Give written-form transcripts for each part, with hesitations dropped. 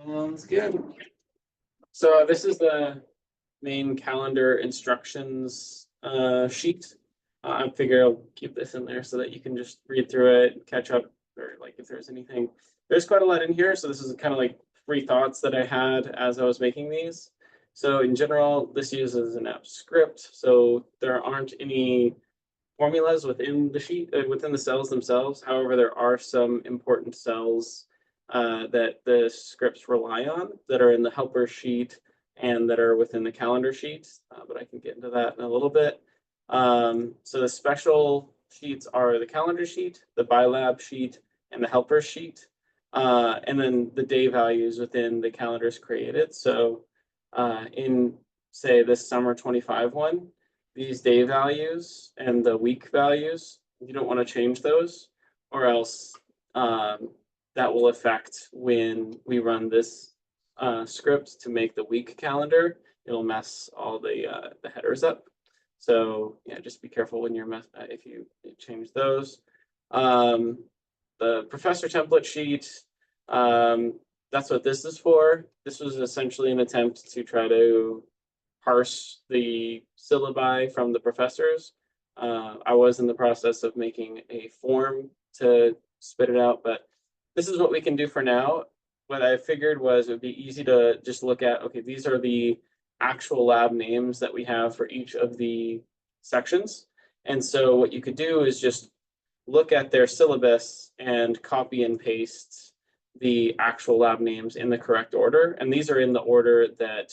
Sounds good. So this is the main calendar instructions sheet. I figure I'll keep this in there so that you can just read through it, catch up, or like if there's anything. There's quite a lot in here, so this is kind of like free thoughts that I had as I was making these. So in general, this uses an app script, so there aren't any formulas within the sheet, within the cells themselves. However, there are some important cells that the scripts rely on that are in the helper sheet and that are within the calendar sheet, but I can get into that in a little bit. So the special sheets are the calendar sheet, the BiLab sheet, and the helper sheet. And then the day values within the calendars created. So in, say, this summer 25 one, these day values and the week values, you don't want to change those, or else that will affect when we run this script to make the week calendar. It'll mess all the headers up. So yeah, just be careful when you're if you change those. The professor template sheet, that's what this is for. This was essentially an attempt to try to parse the syllabi from the professors. I was in the process of making a form to spit it out, but this is what we can do for now. What I figured was it would be easy to just look at, okay, these are the actual lab names that we have for each of the sections. And so what you could do is just look at their syllabus and copy and paste the actual lab names in the correct order. And these are in the order that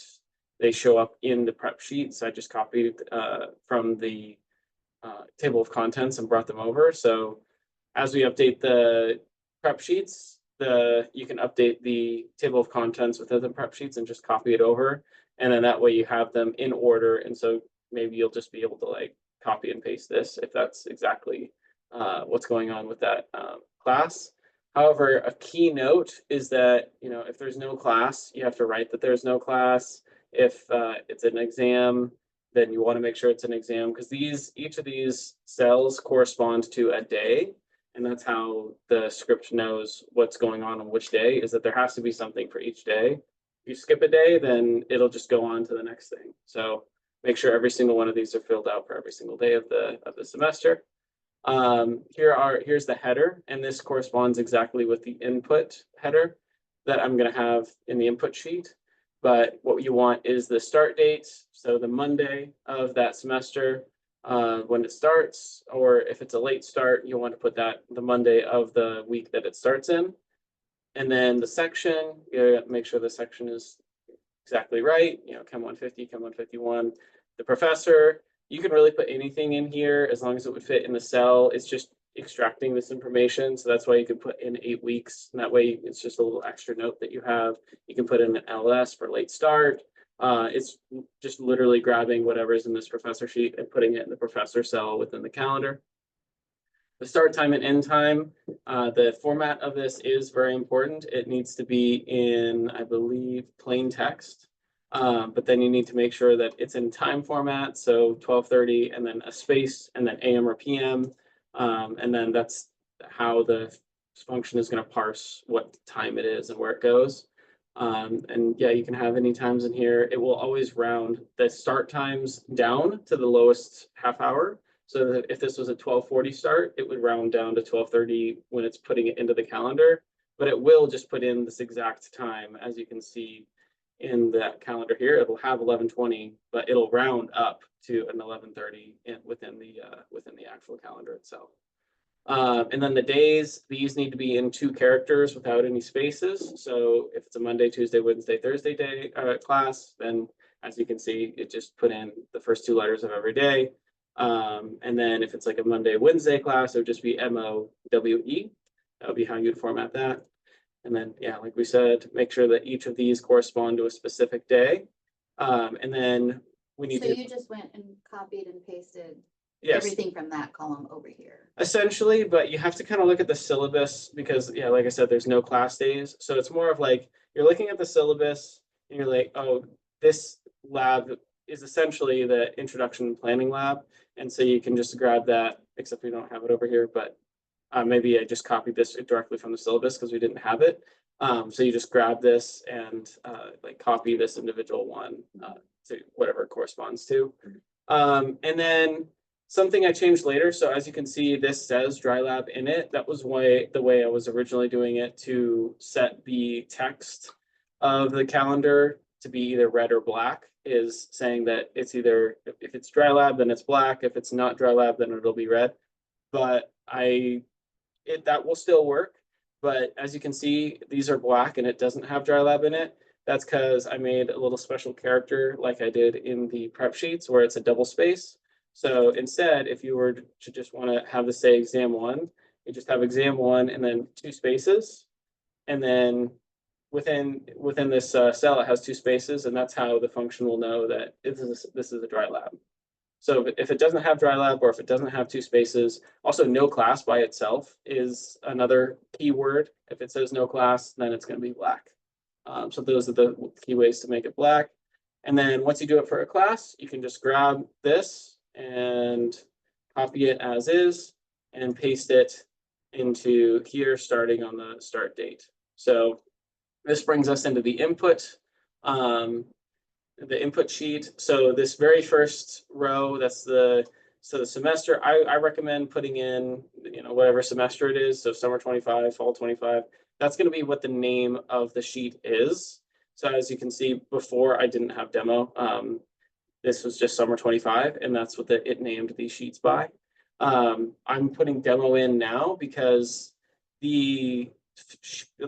they show up in the prep sheets. I just copied from the table of contents and brought them over. So as we update the prep sheets, you can update the table of contents within the prep sheets and just copy it over. And then that way you have them in order. And so maybe you'll just be able to like copy and paste this if that's exactly what's going on with that class. However, a key note is that, you know, if there's no class, you have to write that there's no class. If it's an exam, then you want to make sure it's an exam because each of these cells correspond to a day. And that's how the script knows what's going on which day, is that there has to be something for each day. If you skip a day, then it'll just go on to the next thing. So make sure every single one of these are filled out for every single day of the semester. Here's the header, and this corresponds exactly with the input header that I'm going to have in the input sheet. But what you want is the start date, so the Monday of that semester when it starts, or if it's a late start, you'll want to put that the Monday of the week that it starts in. And then the section, you make sure the section is exactly right, you know, Chem 150, Chem 151. The professor, you can really put anything in here as long as it would fit in the cell. It's just extracting this information. So that's why you can put in 8 weeks. And that way it's just a little extra note that you have. You can put in an LS for late start. It's just literally grabbing whatever's in this professor sheet and putting it in the professor cell within the calendar. The start time and end time, the format of this is very important. It needs to be in, I believe, plain text. But then you need to make sure that it's in time format, so 12:30 and then a space and then AM or PM. And then that's how the function is going to parse what time it is and where it goes. And yeah, you can have any times in here. It will always round the start times down to the lowest half hour. So that if this was a 12:40 start, it would round down to 12:30 when it's putting it into the calendar. But it will just put in this exact time, as you can see in that calendar here. It'll have 11:20, but it'll round up to an 11:30 within the actual calendar itself. And then the days, these need to be in 2 characters without any spaces. So if it's a Monday, Tuesday, Wednesday, Thursday day class, then as you can see, it just put in the first 2 letters of every day. And then if it's like a Monday, Wednesday class, it would just be MOWE. That would be how you'd format that. And then, yeah, like we said, make sure that each of these correspond to a specific day. And then we need So to. you just went and copied and pasted Yes, everything from that column over here. essentially, but you have to kind of look at the syllabus because, yeah, like I said, there's no class days. So it's more of like you're looking at the syllabus and you're like, oh, this lab is essentially the introduction planning lab. And so you can just grab that, except we don't have it over here, but maybe I just copied this directly from the syllabus because we didn't have it. So you just grab this and like copy this individual one to whatever it corresponds to. And then something I changed later. So as you can see, this says DryLab in it. That was the way I was originally doing it, to set the text of the calendar to be either red or black, is saying that it's either, if it's DryLab, then it's black. If it's not DryLab, then it'll be red. But that will still work. But as you can see, these are black and it doesn't have DryLab in it. That's because I made a little special character like I did in the prep sheets where it's a double space. So instead, if you were to just want to have this say exam 1, you just have exam 1 and then 2 spaces. And then within this cell, it has 2 spaces, and that's how the function will know that this is a DryLab. So if it doesn't have DryLab, or if it doesn't have 2 spaces, also no class by itself is another keyword. If it says no class, then it's going to be black. So those are the key ways to make it black. And then once you do it for a class, you can just grab this and copy it as is and paste it into here, starting on the start date. So this brings us into the input sheet. So this very first row, that's the semester. I recommend putting in, whatever semester it is. So summer 25, fall 25. That's going to be what the name of the sheet is. So as you can see, before I didn't have demo. This was just summer 25, and that's what it named these sheets by. I'm putting demo in now because the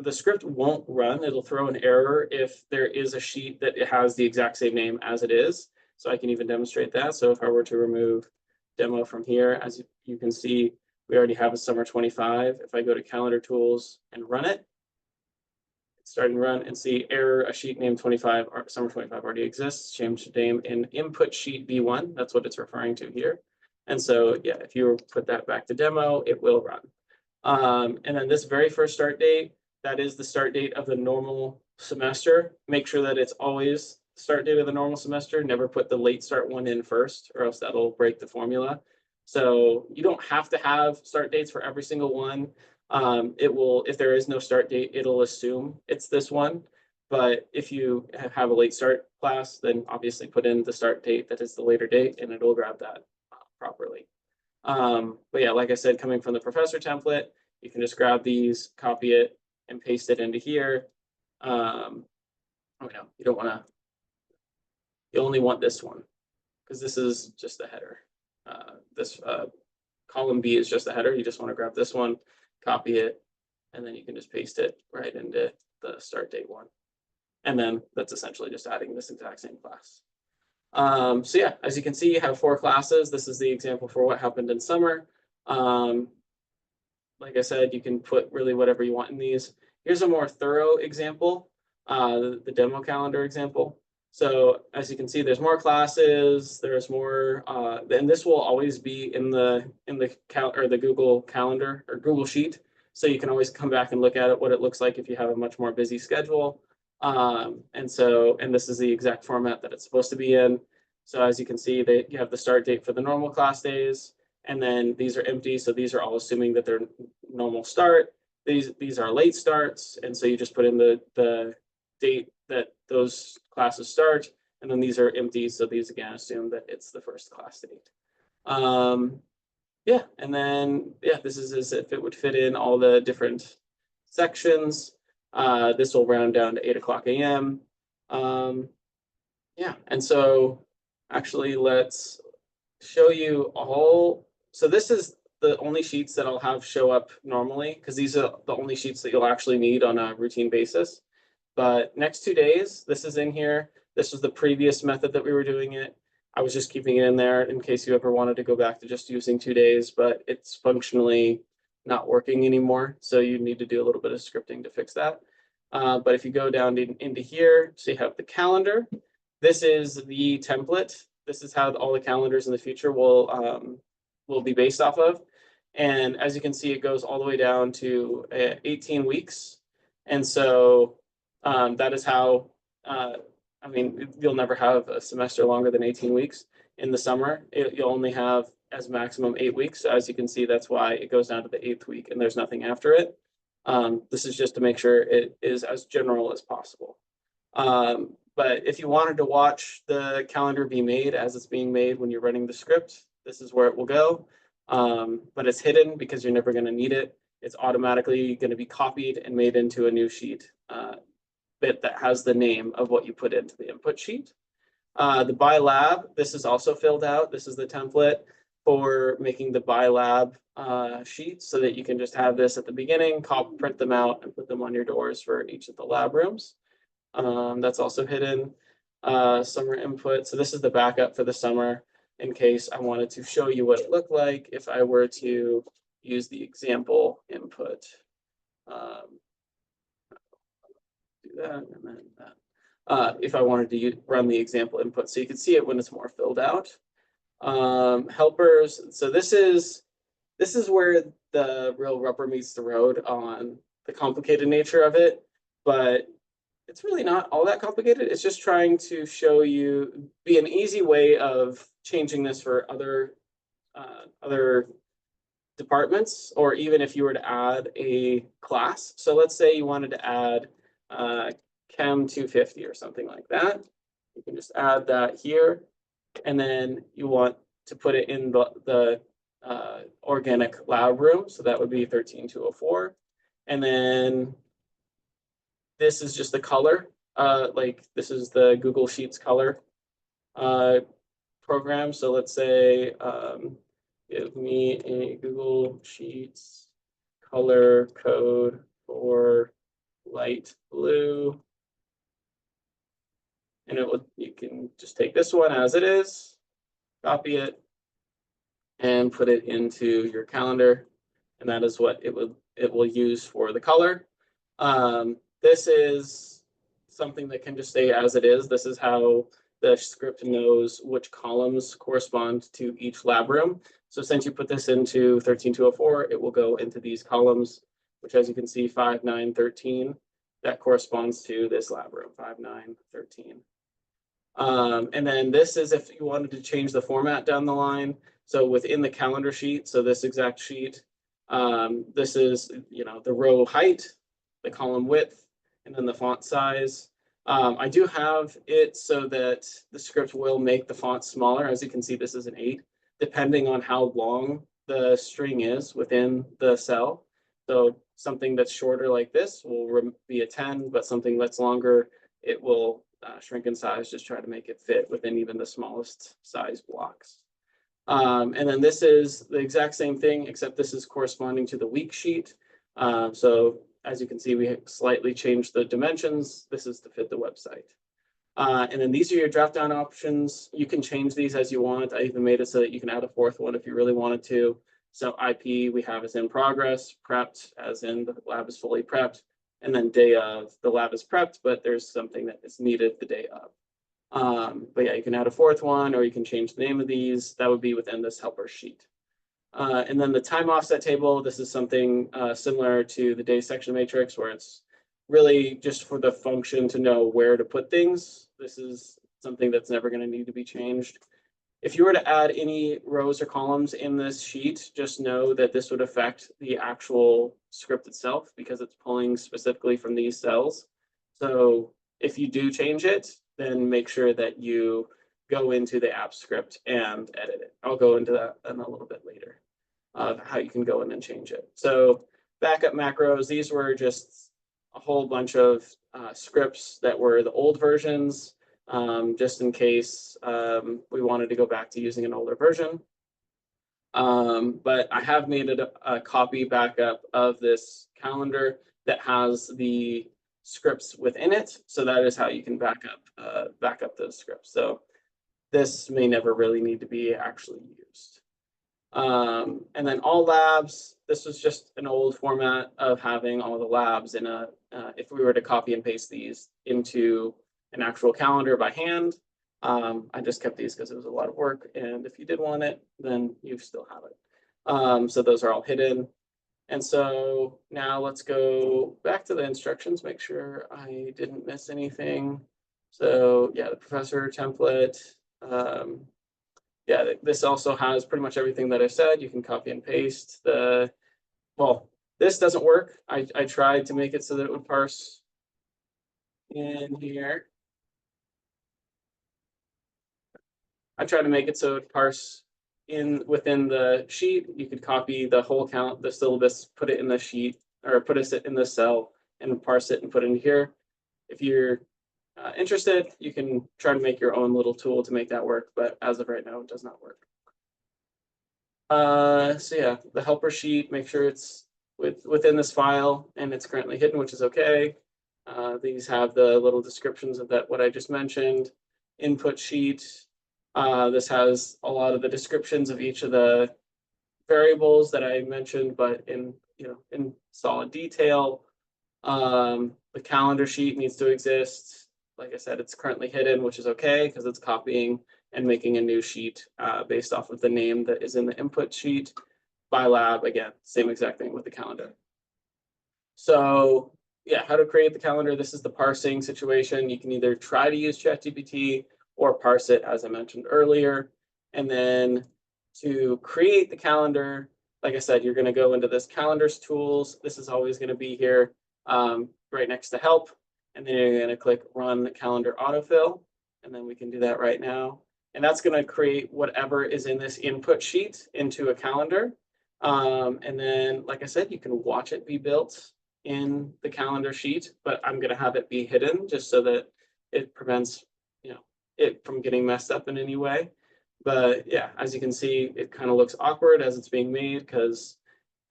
script won't run. It'll throw an error if there is a sheet that it has the exact same name as it is. So I can even demonstrate that. So if I were to remove demo from here, as you can see, we already have a summer 25. If I go to calendar tools and run it, it's starting to run, and see error, a sheet named 25 or summer 25 already exists. Change the name in input sheet B1. That's what it's referring to here. And so, yeah, if you put that back to demo, it will run. And then this very first start date, that is the start date of the normal semester. Make sure that it's always the start date of the normal semester. Never put the late start one in first, or else that'll break the formula. So you don't have to have start dates for every single one. It will, if there is no start date, it'll assume it's this one. But if you have a late start class, then obviously put in the start date that is the later date, and it'll grab that properly. But yeah, like I said, coming from the professor template, you can just grab these, copy it, and paste it into here. You don't want to, you only want this one, because this is just the header. This column B is just the header. You just want to grab this one, copy it, and then you can just paste it right into the start date one. And then that's essentially just adding this exact same class. So yeah, as you can see, you have 4 classes. This is the example for what happened in summer. Like I said, you can put really whatever you want in these. Here's a more thorough example, the demo calendar example. So as you can see, there's more classes, there's more, and this will always be in the Google Calendar or Google Sheet. So you can always come back and look at it, what it looks like if you have a much more busy schedule. And this is the exact format that it's supposed to be in. So as you can see, you have the start date for the normal class days, and then these are empty. So these are all assuming that they're normal start. These are late starts. And so you just put in the date that those classes start, and then these are empty. So these again assume that it's the first class date. Yeah, and then, yeah, this is as if it would fit in all the different sections. This will round down to 8:00 a.m. Yeah, and so actually let's show you all. So this is the only sheets that I'll have show up normally, because these are the only sheets that you'll actually need on a routine basis. But next 2 days, this is in here. This was the previous method that we were doing it. I was just keeping it in there in case you ever wanted to go back to just using 2 days, but it's functionally not working anymore. So you need to do a little bit of scripting to fix that. But if you go down into here, so you have the calendar. This is the template. This is how all the calendars in the future will be based off of. And as you can see, it goes all the way down to 18 weeks. And so that is how, I mean, you'll never have a semester longer than 18 weeks in the summer. You'll only have as maximum 8 weeks. So as you can see, that's why it goes down to the 8th week and there's nothing after it. This is just to make sure it is as general as possible. But if you wanted to watch the calendar be made as it's being made when you're running the script, this is where it will go. But it's hidden because you're never going to need it. It's automatically going to be copied and made into a new sheet bit that has the name of what you put into the input sheet. The by lab, this is also filled out. This is the template for making the by lab sheets so that you can just have this at the beginning, print them out and put them on your doors for each of the lab rooms. That's also hidden. Summer input. So this is the backup for the summer in case I wanted to show you what it looked like if I were to use the example input. Do that and then that. If I wanted to run the example input, so you can see it when it's more filled out. Helpers. So this is where the real rubber meets the road on the complicated nature of it, but it's really not all that complicated. It's just trying to show you, be an easy way of changing this for other departments, or even if you were to add a class. So let's say you wanted to add Chem 250 or something like that. You can just add that here, and then you want to put it in the organic lab room. So that would be 13204. And then this is just the color. Like this is the Google Sheets color program. So let's say give me a Google Sheets color code for light blue. And you can just take this one as it is, copy it, and put it into your calendar. And that is what it will use for the color. This is something that can just stay as it is. This is how the script knows which columns correspond to each lab room. So since you put this into 13204, it will go into these columns, which as you can see, 5, 9, 13, that corresponds to this lab room, 5, 9, 13. And then this is if you wanted to change the format down the line. So within the calendar sheet, so this exact sheet, this is, the row height, the column width, and then the font size. I do have it so that the script will make the font smaller. As you can see, this is an 8, depending on how long the string is within the cell. So something that's shorter like this will be a 10, but something that's longer, it will shrink in size, just try to make it fit within even the smallest size blocks. And then this is the exact same thing, except this is corresponding to the week sheet. So as you can see, we slightly changed the dimensions. This is to fit the website. And then these are your drop down options. You can change these as you want. I even made it so that you can add a 4th one if you really wanted to. So IP we have is in progress, prepped as in the lab is fully prepped, and then day of, the lab is prepped, but there's something that is needed the day of. But yeah, you can add a 4th one, or you can change the name of these. That would be within this helper sheet. And then the time offset table, this is something similar to the day section matrix, where it's really just for the function to know where to put things. This is something that's never going to need to be changed. If you were to add any rows or columns in this sheet, just know that this would affect the actual script itself because it's pulling specifically from these cells. So if you do change it, then make sure that you go into the app script and edit it. I'll go into that in a little bit later, how you can go in and change it. So backup macros, these were just a whole bunch of scripts that were the old versions, just in case we wanted to go back to using an older version. But I have made it a copy backup of this calendar that has the scripts within it. So that is how you can back up those scripts. So this may never really need to be actually used. And then all labs, this was just an old format of having all the labs in a, if we were to copy and paste these into an actual calendar by hand. I just kept these because it was a lot of work. And if you did want it, then you still have it. So those are all hidden. And so now let's go back to the instructions, make sure I didn't miss anything. So yeah, the professor template. yeah, this also has pretty much everything that I said. You can copy and paste well, this doesn't work. I tried to make it so that it would parse in here. I tried to make it so it parse within the sheet. You could copy the whole count, the syllabus, put it in the sheet, or put it in the cell and parse it and put it in here. If you're interested, you can try to make your own little tool to make that work, but as of right now, it does not work. So yeah, the helper sheet, make sure it's within this file and it's currently hidden, which is okay. These have the little descriptions of what I just mentioned. Input sheet. This has a lot of the descriptions of each of the variables that I mentioned, but in solid detail. The calendar sheet needs to exist. Like I said, it's currently hidden, which is okay because it's copying and making a new sheet based off of the name that is in the input sheet. By lab, again, same exact thing with the calendar. So yeah, how to create the calendar. This is the parsing situation. You can either try to use ChatGPT or parse it, as I mentioned earlier. And then to create the calendar, like I said, you're going to go into this calendars tools. This is always going to be here right next to help. And then you're going to click run calendar autofill. And then we can do that right now. And that's going to create whatever is in this input sheet into a calendar. And then, like I said, you can watch it be built in the calendar sheet, but I'm going to have it be hidden just so that it prevents, it from getting messed up in any way. But yeah, as you can see, it kind of looks awkward as it's being made because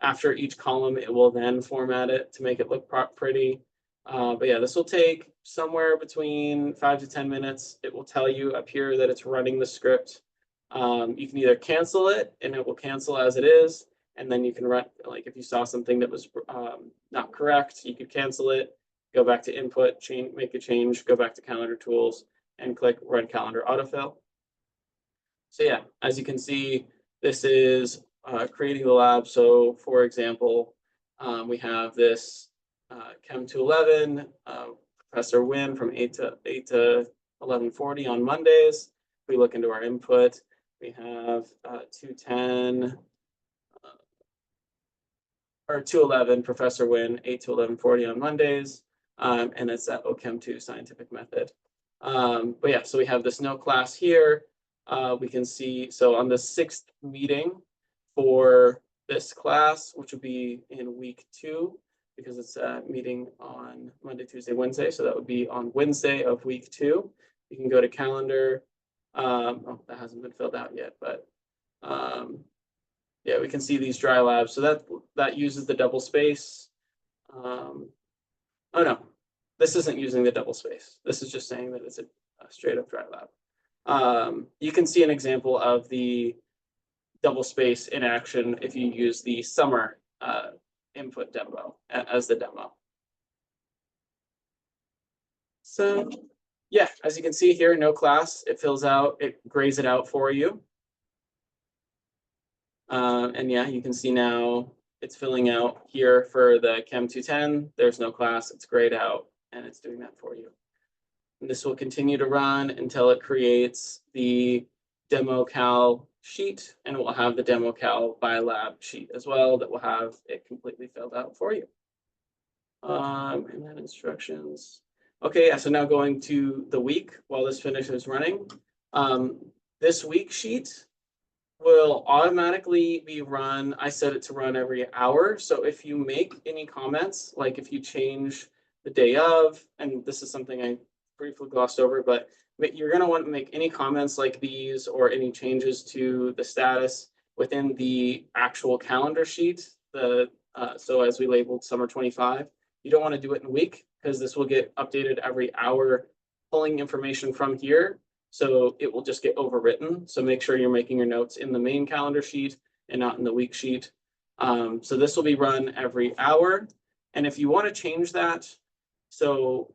after each column, it will then format it to make it look pretty. But yeah, this will take somewhere between 5 to 10 minutes. It will tell you up here that it's running the script. You can either cancel it and it will cancel as it is. And then you can run, like if you saw something that was not correct, you could cancel it, go back to input, make a change, go back to calendar tools and click run calendar autofill. So yeah, as you can see, this is creating the lab. So for example, we have this Chem 211, Professor Wynn from 8 to 11:40 on Mondays. If we look into our input, we have 210 or 211 Professor Wynn, 8 to 11:40 on Mondays. And it's that OChem 2 scientific method. But yeah, so we have this no class here. We can see, so on the 6th meeting for this class, which would be in week 2, because it's a meeting on Monday, Tuesday, Wednesday. So that would be on Wednesday of week 2. You can go to calendar. Oh, that hasn't been filled out yet, but yeah, we can see these dry labs. So that uses the double space. Oh no, this isn't using the double space. This is just saying that it's a straight up dry lab. You can see an example of the double space in action if you use the summer input demo as the demo. So yeah, as you can see here, no class, it fills out, it grays it out for you. And yeah, you can see now it's filling out here for the Chem 210. There's no class, it's grayed out, and it's doing that for you. And this will continue to run until it creates the demo cal sheet, and it will have the demo cal by lab sheet as well that will have it completely filled out for you. And then instructions. Okay, yeah, so now going to the week while this finishes running. This week sheet will automatically be run. I set it to run every hour. So if you make any comments, like if you change the day of, and this is something I briefly glossed over, but you're going to want to make any comments like these or any changes to the status within the actual calendar sheet. So as we labeled summer 25, you don't want to do it in a week because this will get updated every hour, pulling information from here. So it will just get overwritten. So make sure you're making your notes in the main calendar sheet and not in the week sheet. So this will be run every hour. And if you want to change that, so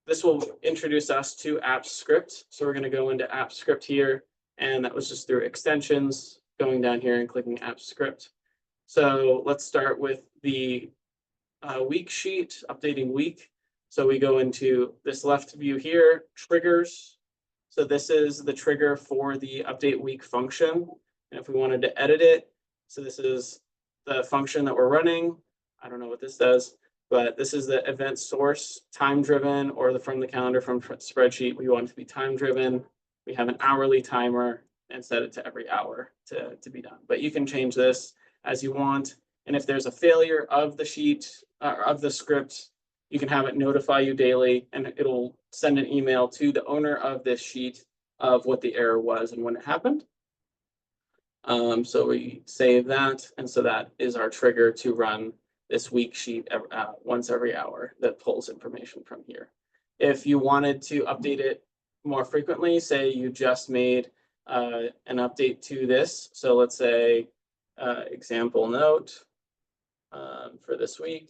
this will introduce us to Apps Script. So we're going to go into Apps Script here. And that was just through extensions, going down here and clicking Apps Script. So let's start with the week sheet, updating week. So we go into this left view here, triggers. So this is the trigger for the update week function. And if we wanted to edit it, so this is the function that we're running. I don't know what this does, but this is the event source, time driven, or from the calendar from spreadsheet. We want it to be time driven. We have an hourly timer and set it to every hour to be done. But you can change this as you want. And if there's a failure of the sheet of the script, you can have it notify you daily, and it'll send an email to the owner of this sheet of what the error was and when it happened. So we save that, and so that is our trigger to run this week sheet once every hour that pulls information from here. If you wanted to update it more frequently, say you just made an update to this. So let's say example note for this week,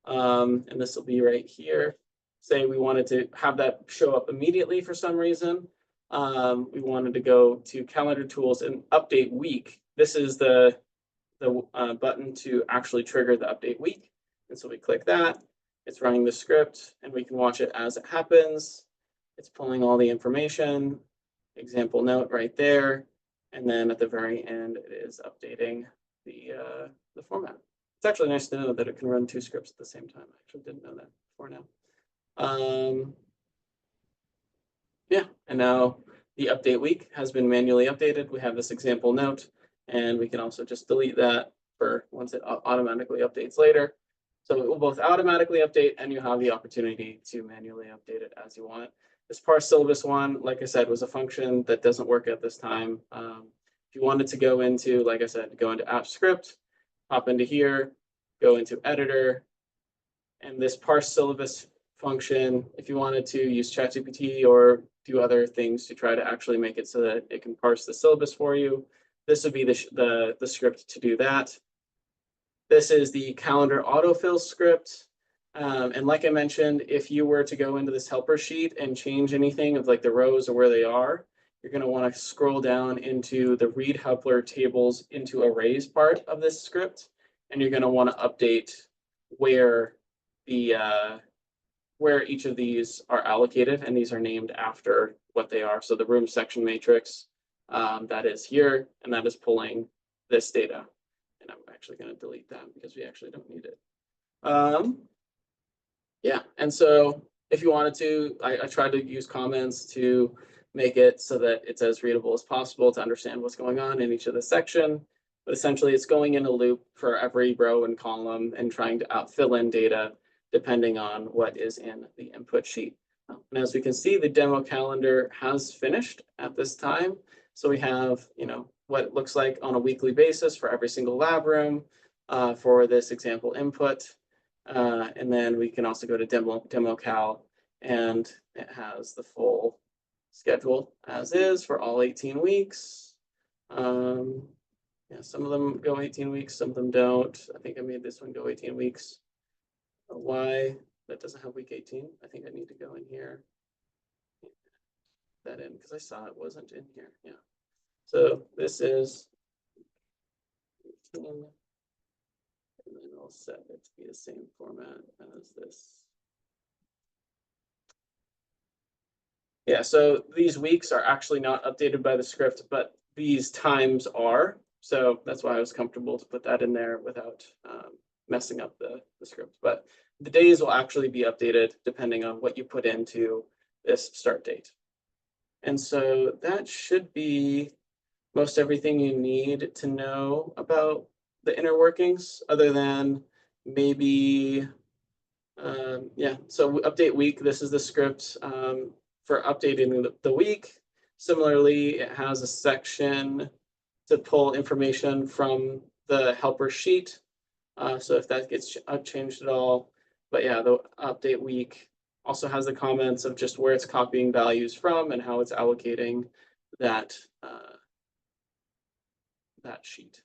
and this will be right here. Say we wanted to have that show up immediately for some reason. We wanted to go to calendar tools and update week. This is the button to actually trigger the update week. And so we click that, it's running the script, and we can watch it as it happens. It's pulling all the information, example note right there. And then at the very end, it is updating the format. It's actually nice to know that it can run two scripts at the same time. I actually didn't know that before now. Yeah, and now the update week has been manually updated. We have this example note, and we can also just delete that for once it automatically updates later. So it will both automatically update, and you have the opportunity to manually update it as you want. This parse syllabus one, like I said, was a function that doesn't work at this time. If you wanted to go into, like I said, go into app script, hop into here, go into editor, and this parse syllabus function, if you wanted to use ChatGPT or do other things to try to actually make it so that it can parse the syllabus for you, this would be the script to do that. This is the calendar autofill script. And like I mentioned, if you were to go into this helper sheet and change anything of like the rows or where they are, you're going to want to scroll down into the read helper tables into arrays part of this script. And you're going to want to update where each of these are allocated, and these are named after what they are. So the room section matrix that is here, and that is pulling this data. And I'm actually going to delete that because we actually don't need it. Yeah, and so if you wanted to, I tried to use comments to make it so that it's as readable as possible to understand what's going on in each of the section. But essentially, it's going in a loop for every row and column and trying to fill in data depending on what is in the input sheet. And as we can see, the demo calendar has finished at this time. So we have, what it looks like on a weekly basis for every single lab room for this example input. And then we can also go to demo cal, and it has the full schedule as is for all 18 weeks. Yeah, some of them go 18 weeks, some of them don't. I think I made this one go 18 weeks. Why that doesn't have week 18? I think I need to go in here, that in, because I saw it wasn't in here. Yeah. So this is 18, and then I'll set it to be the same format as this. Yeah, so these weeks are actually not updated by the script, but these times are. So that's why I was comfortable to put that in there without messing up the script. But the days will actually be updated depending on what you put into this start date. And so that should be most everything you need to know about the inner workings, other than maybe, yeah, so update week, this is the script for updating the week. Similarly, it has a section to pull information from the helper sheet. So if that gets changed at all, but yeah, the update week also has the comments of just where it's copying values from and how it's allocating that sheet.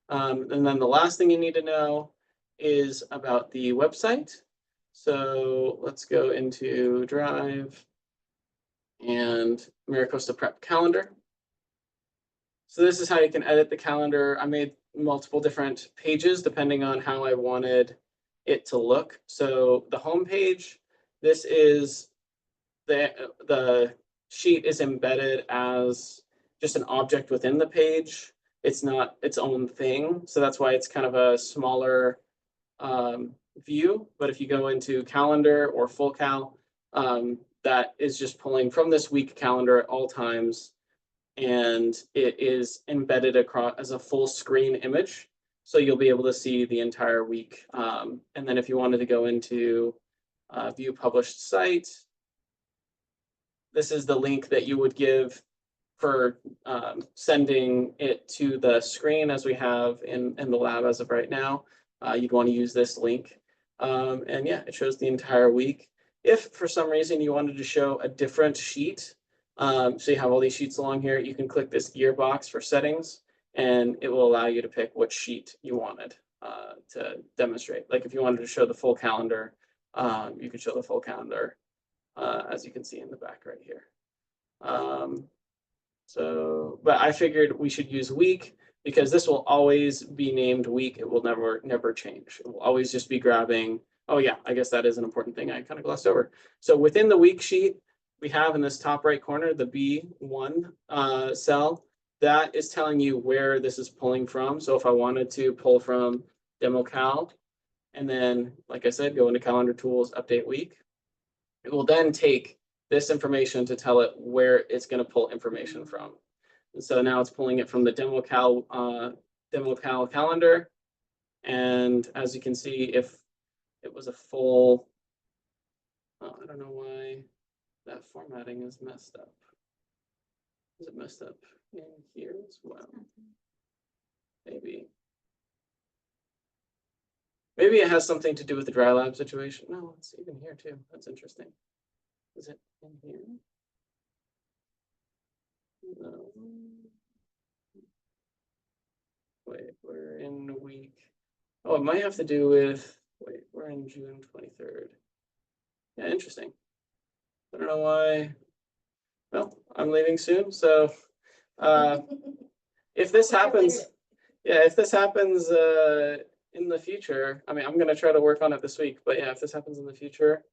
And then the last thing you need to know is about the website. So let's go into Drive and MiraCosta Prep Calendar. So this is how you can edit the calendar. I made multiple different pages depending on how I wanted it to look. So the home page, this is the sheet is embedded as just an object within the page. It's not its own thing. So that's why it's kind of a smaller view. But if you go into calendar or full cal, that is just pulling from this week calendar at all times. And it is embedded across as a full screen image. So you'll be able to see the entire week. And then if you wanted to go into view published site, this is the link that you would give for sending it to the screen as we have in the lab as of right now. You'd want to use this link. And yeah, it shows the entire week. If for some reason you wanted to show a different sheet, so you have all these sheets along here, you can click this gearbox for settings, and it will allow you to pick which sheet you wanted to demonstrate. Like if you wanted to show the full calendar, you could show the full calendar, as you can see in the back right here. But I figured we should use week because this will always be named week. It will never change. It will always just be grabbing. Oh yeah, I guess that is an important thing I kind of glossed over. So within the week sheet, we have in this top right corner, the B1 cell, that is telling you where this is pulling from. So if I wanted to pull from DemoCal, and then, like I said, go into calendar tools, update week, it will then take this information to tell it where it's going to pull information from. And so now it's pulling it from the DemoCal calendar. And as you can see, if it was a full, I don't know why that formatting is messed up. Is it messed up in here as well? Maybe it has something to do with the dry lab situation. No, it's even here too. That's interesting. Is it in here? No. Wait, we're in week. Oh, it might have to do with, wait, we're in June 23rd. Yeah, interesting. I don't know why. Well, I'm leaving soon, so if this happens, yeah, if this happens in the future, I mean, I'm gonna try to work on it this week, but yeah, if this happens in the future,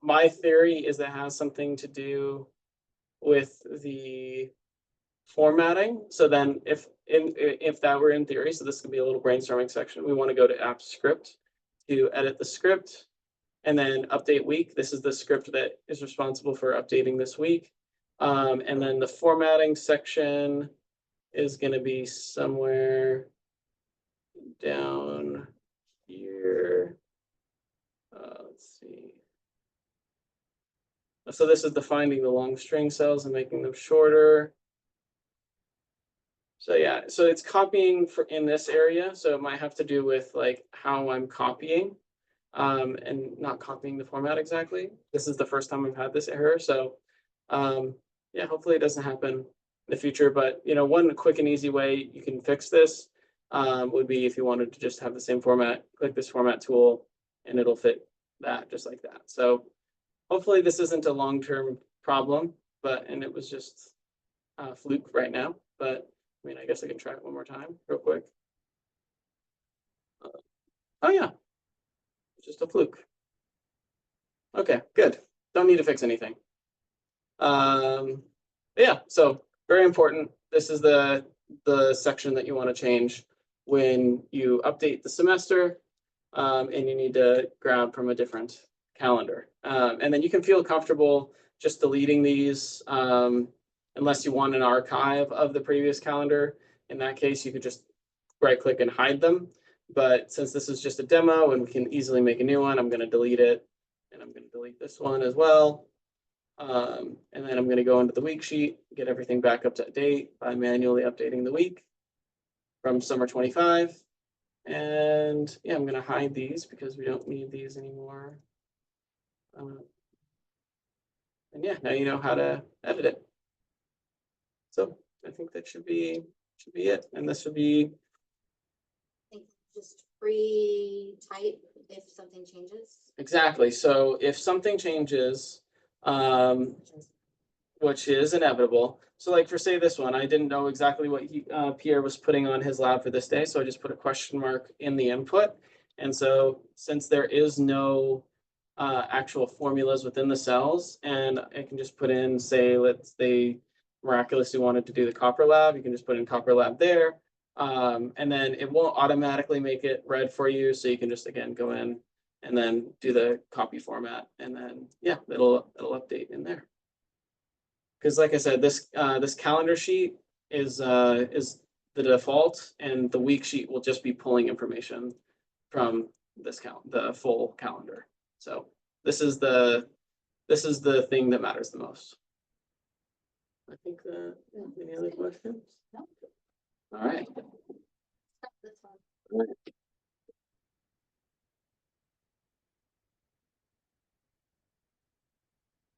my theory is that it has something to do with the formatting. So then if that were in theory, so this could be a little brainstorming section, we want to go to app script to edit the script and then update week. This is the script that is responsible for updating this week. And then the formatting section is going to be somewhere down here. Let's see. So this is defining the long string cells and making them shorter. So yeah, so it's copying in this area. So it might have to do with like how I'm copying and not copying the format exactly. This is the first time I've had this error. So yeah, hopefully it doesn't happen in the future. But you know, one quick and easy way you can fix this would be if you wanted to just have the same format, click this format tool and it'll fit that just like that. So hopefully this isn't a long-term problem, and it was just a fluke right now, but I mean, I guess I can try it one more time real quick. Oh yeah, just a fluke. Okay, good. Don't need to fix anything. Yeah, so very important. This is the section that you want to change when you update the semester and you need to grab from a different calendar. And then you can feel comfortable just deleting these unless you want an archive of the previous calendar. In that case, you could just right click and hide them. But since this is just a demo and we can easily make a new one, I'm going to delete it. And I'm going to delete this one as well. And then I'm going to go into the week sheet, get everything back up to date by manually updating the week from summer 25. And yeah, I'm going to hide these because we don't need these anymore. And yeah, now you know how to edit it. So I think that should be it. And this should be just free type if something changes. Exactly. So if something changes, which is inevitable. So like for say this one, I didn't know exactly what Pierre was putting on his lab for this day. So I just put a question mark in the input. And so since there is no actual formulas within the cells, and I can just put in, say, they miraculously wanted to do the copper lab, you can just put in copper lab there. And then it won't automatically make it red for you, so you can just again go in and then do the copy format, and then yeah, it'll update in there. Because like I said, this calendar sheet is the default, and the week sheet will just be pulling information from the full calendar. So this is the thing that matters the most. I think any other questions? No. All right.